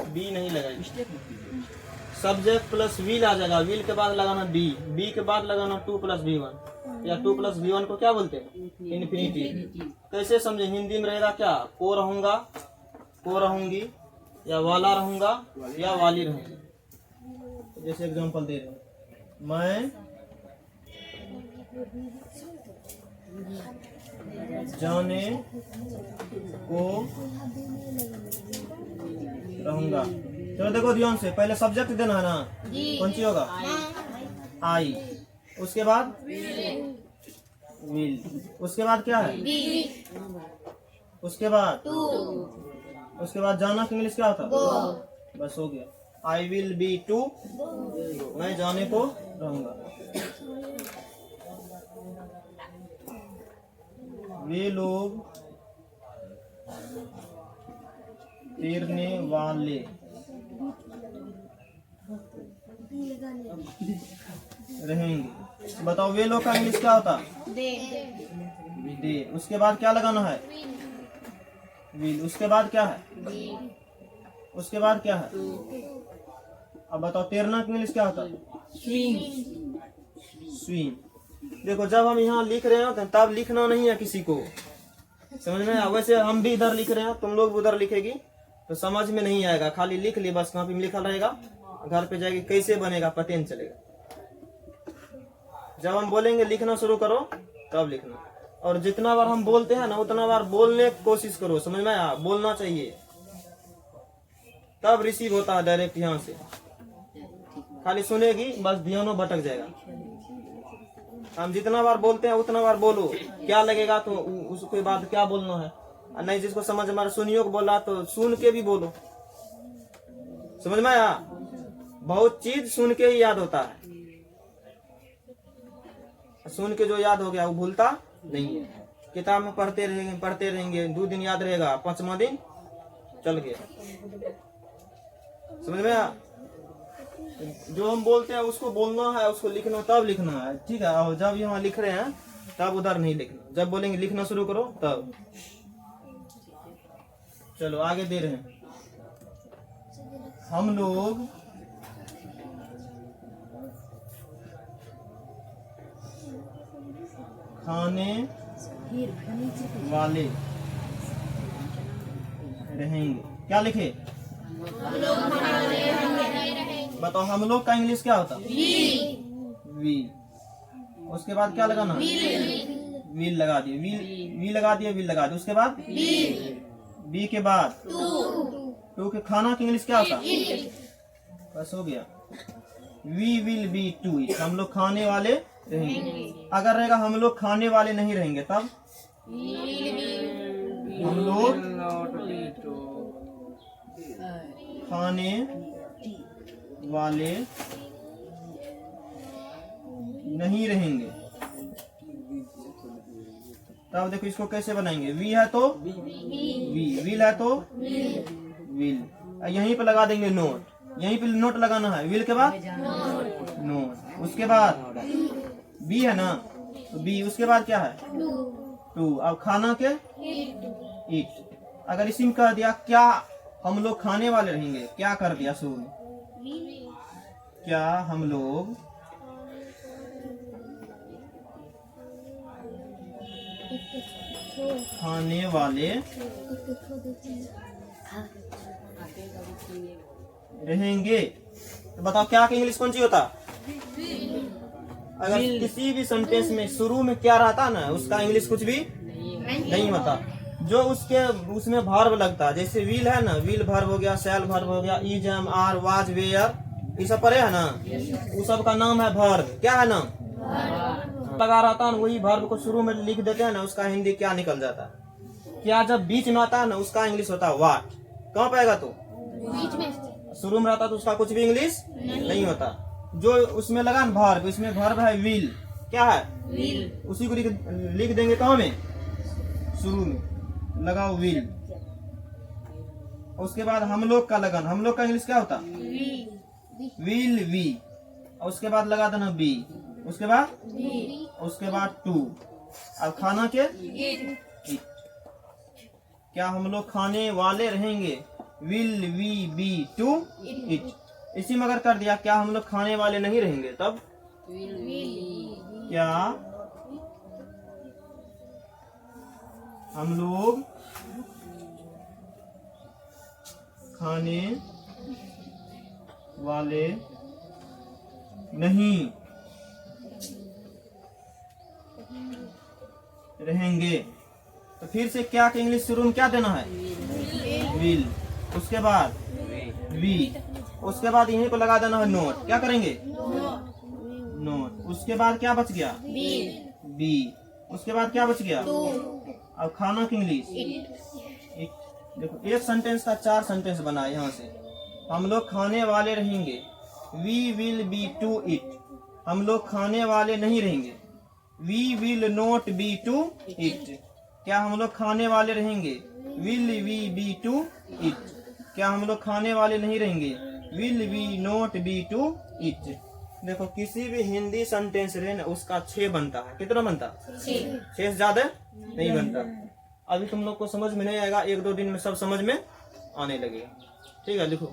B नहीं लगाएंगे। Subject plus will आ जाएगा, विल के बाद लगाना बी, बी के बाद लगाना 2 + V1 या 2 + V1 को क्या बोलते हैं? इन्फिनिटिव। कैसे समझे? हिंदी में रहेगा क्या? को रहूंगा, को रहूंगी, या वाला रहूंगा, या वाली रहूंगी। जैसे एग्जांपल दे रहे हैं, मैं जाने को रहूंगा। चलो देखो ध्यान से, पहले सब्जेक्ट देना है ना, कौन सी होगा? आई। उसके बाद विल। उसके बाद क्या है? उसके बाद जाना की इंग्लिश क्या होता है? बस हो गया। आई विल बी टू, मैं जाने को रहूंगा। वे लोग तैरने वाले रहेंगे। बताओ वे लोग का इंग्लिश क्या होता? दे। उसके बाद क्या लगाना है? विल। उसके बाद क्या है? उसके बाद क्या है? अब बताओ तैरना की इंग्लिश क्या होता? स्विम। देखो जब हम यहाँ लिख रहे हो तब लिखना नहीं है किसी को, समझ में? वैसे हम भी इधर लिख रहे हैं, तुम लोग उधर लिखेगी तो समझ में नहीं आएगा। खाली लिख ली बस, कॉपी में लिखा रहेगा, घर पे जाएगी कैसे बनेगा पता नहीं चलेगा। जब हम बोलेंगे लिखना शुरू करो तब लिखना, और जितना बार हम बोलते हैं ना उतना बार बोलने की कोशिश करो, समझ में आया? बोलना चाहिए तब रिसीव होता है डायरेक्ट यहाँ से। खाली सुनेगी बस, ध्यान भटक जाएगा। हम जितना बार बोलते हैं उतना बार बोलो, क्या लगेगा तो उसके बाद क्या बोलना है। नहीं जिसको समझ में सुनियो को बोला तो सुन के भी बोलो, समझ में आया? बहुत चीज सुन के ही याद होता है, सुन के जो याद हो गया वो भूलता नहीं है। किताब में पढ़ते रहेंगे 2 दिन याद रहेगा, 5वां दिन चल गया, समझ में आया? जो हम बोलते हैं उसको बोलना है, उसको लिखना तब लिखना है, ठीक है? और जब यहाँ लिख रहे हैं तब उधर नहीं लिखना, जब बोलेंगे लिखना शुरू करो तब। चलो आगे दे रहे हैं, हम लोग खाने वाले रहेंगे। क्या लिखे? बताओ हम लोग का इंग्लिश क्या होता? विल। उसके बाद क्या लगाना? विल लगा दिए, विल लगा दिए, विल लगा दिए। उसके बाद बी के बाद टू के खाना की इंग्लिश क्या होता? बस हो गया। We will be to eat, हम लोग खाने वाले रहेंगे। अगर रहेगा हम लोग खाने वाले नहीं रहेंगे तब हम लोग खाने वाले नहीं रहेंगे। तब देखो इसको कैसे बनाएंगे? वी है तो वी, विल है तो विल। यहीं पे लगा देंगे नोट, यहीं पे नोट लगाना है। विल के बाद नोट। उसके बाद बी है ना तो बी। उसके बाद क्या है? टू। अब खाना के ईट। अगर इसी में कह दिया क्या हम लोग खाने वाले रहेंगे, क्या कर दिया शुरू में? क्या हम लोग खाने वाले रहेंगे। तो बताओ क्या की इंग्लिश कौन सी होता? अगर किसी भी सेंटेंस में शुरू में क्या रहता ना उसका इंग्लिश कुछ भी नहीं होता। जो उसमें वर्ब लगता है, जैसे विल है ना, विल वर्ब हो गया, शैल वर्ब हो गया, is am are was were, ये सब पढ़े है ना, वो सब का नाम है वर्ब। क्या है नाम? लगा रहता है ना, वही वर्ब को शुरू में लिख देते हैं ना, उसका हिंदी क्या निकल जाता है? क्या जब बीच में आता है ना उसका इंग्लिश होता है व्हाट। कहाँ पाएगा तो? बीच में। शुरू में रहता तो उसका कुछ भी इंग्लिश नहीं होता। जो उसमें लगा ना वर्ब, इसमें वर्ब है विल। क्या है? विल। उसी को लिख देंगे कहाँ में? शुरू में लगाओ विल। उसके बाद हम लोग का लगन, हम लोग का इंग्लिश क्या होता? Will we. और उसके बाद लगा देना बी। उसके बाद टू। अब खाना के ईट। क्या हम लोग खाने वाले रहेंगे? Will we be to eat. इसी में अगर कर दिया क्या हम लोग खाने वाले नहीं रहेंगे, तब क्या हम लोग खाने वाले नहीं रहेंगे। तो फिर से क्या के इंग्लिश शुरू में क्या देना है, विल, उसके बाद वी, उसके बाद यहीं को लगा देना है नोट। क्या करेंगे, नोट। उसके बाद क्या बच गया, बी। उसके बाद क्या बच गया, अब खाना की इंग्लिश इट। देखो एक सेंटेंस का 4 सेंटेंस बना है यहाँ से। हम लोग खाने वाले रहेंगे, we will be to eat. हम लोग खाने वाले नहीं रहेंगे, we will not be to eat. क्या हम लोग खाने वाले रहेंगे, will we be to eat. क्या हम लोग खाने वाले नहीं रहेंगे, will we not be to eat. देखो किसी भी हिंदी सेंटेंस रहे ना उसका 6 बनता है। कितना बनता, 6 से ज्यादा नहीं बनता। अभी तुम लोग को समझ में नहीं आएगा, 1-2 दिन में सब समझ में आने लगेगा। ठीक है, लिखो।